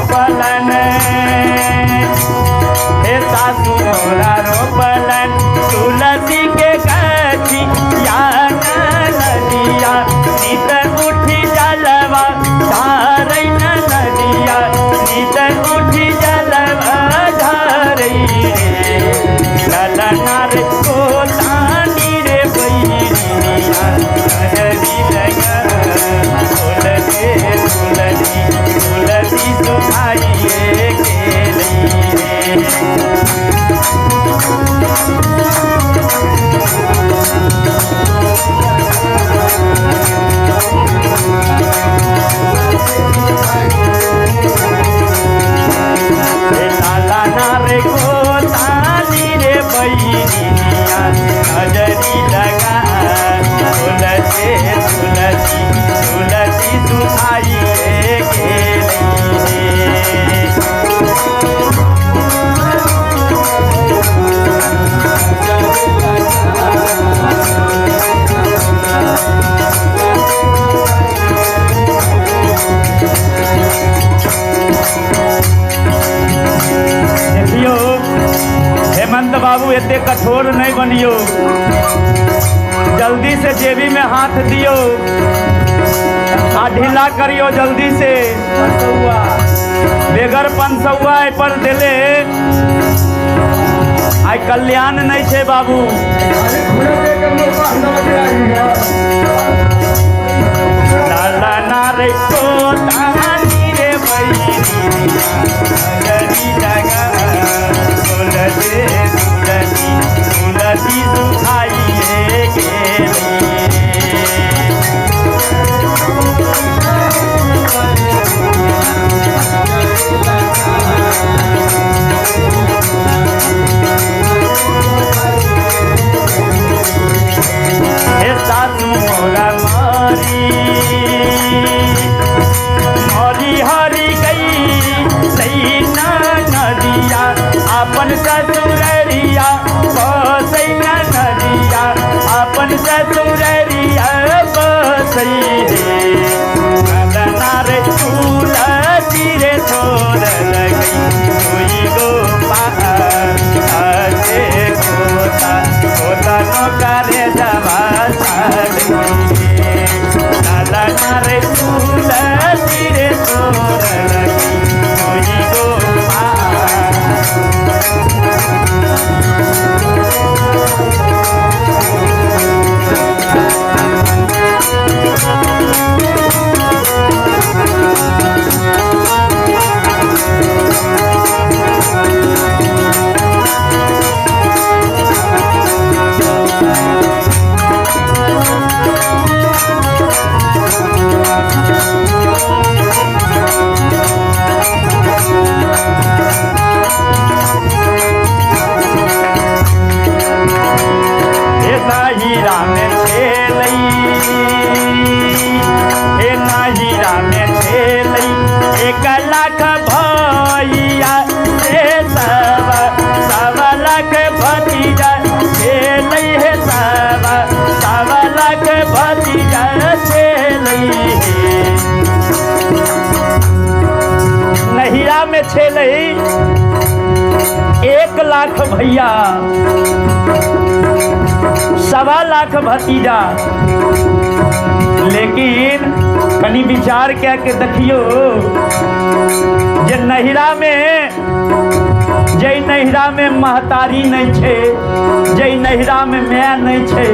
रोपलन, हे सासू मोरा रोपलन तुलसी के गाछी या नदिया, नित उठी जलवा धारै नदिया, नित उठी जलवा धारै ललना रे कोतानी रे बैरिया, नजरी लगा तुलसी तुलसी तुलसी सुखाइए केली रे लाला रे कोतानी रे बैरिया, नजरी लगा तुलसी तुलसी तुलसी सुखाइए केली। देखियो हेमंत बाबू एते कठोर नहीं बनियो, जल्दी से जेबी में हाथ दियो आ ढीला करियो जल्दी से। बेगर 500 पर दिले आई कल्याण नहीं छे बाबू। लाला रे कोतानी रे बैरिया, नजरी लगा तुलसी तुलसी तुलसी सुखाइए केली। हे सासू मोरा मारी मोरी हरी गई सैना नदिया, अपन ससुररिया बसई नदिया, अपन ससुररिया बसई रे ललना रे तुलसी रे छोड़ लगी कोई गो पासे कोता कोता नो करे जवा ललना रे तुलसी रे छोड़ लगी कोई गो हीरा में खेलई, हे ना हीरा में खेलई 1 लाख भैया से सवा लाख भतीजा खेलई है, सवा लाख भतीजा खेलई है। नहिरा में खेलई 1 लाख भैया 1.25 लाख भतीजा, लेकिन कनी विचार क्या के देखियो जे नहिरा में महतारी नहीं छे, जे नहिरा में माय नहीं छे,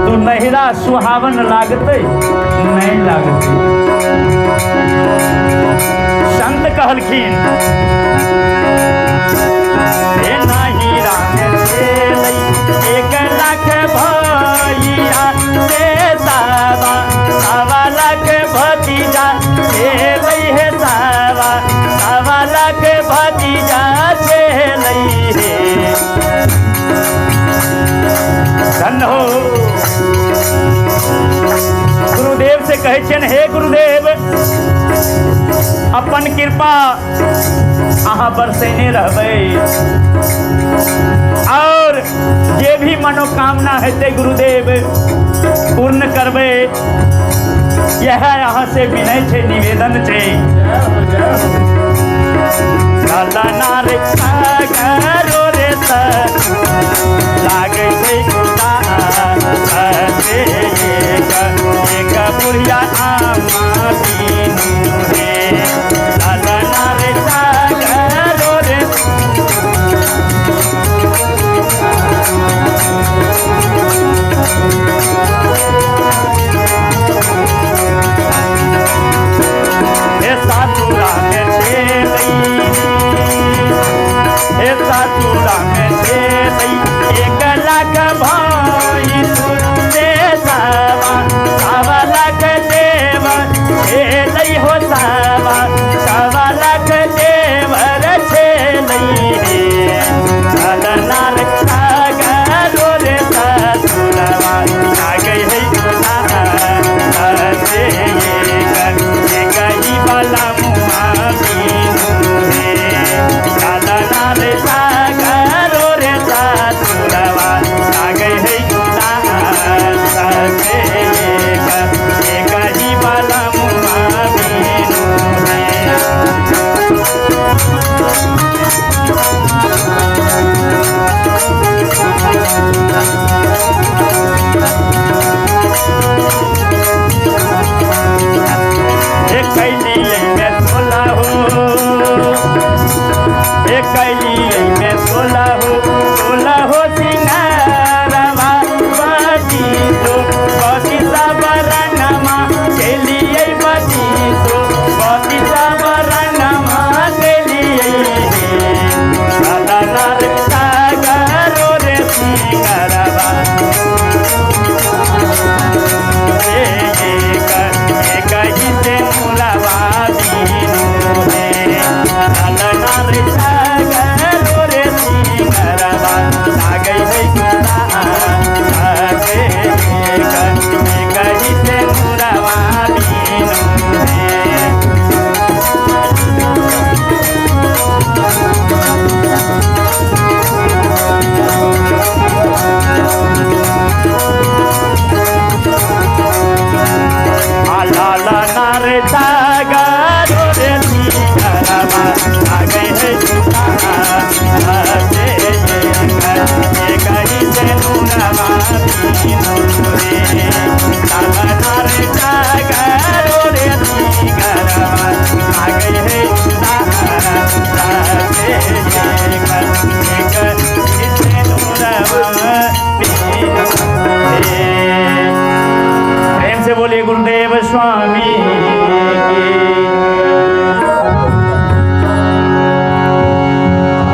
तो नहिरा सुहावन लागते नहीं लागते। संत कहलखिन हे नहिरा में 1 लाख भैया से सवा लाख भतीजा खेलई है, सवा लाख भतीजा खेलई है। धन हो गुरुदेव से कहे छन, हे गुरुदेव अपन कृपा अहाँ बरसैने रहबै और जे भी मनोकामना हेतै गुरुदेव पूर्ण करबै, यह यहाँ से विनय छे, निवेदन छे। कैली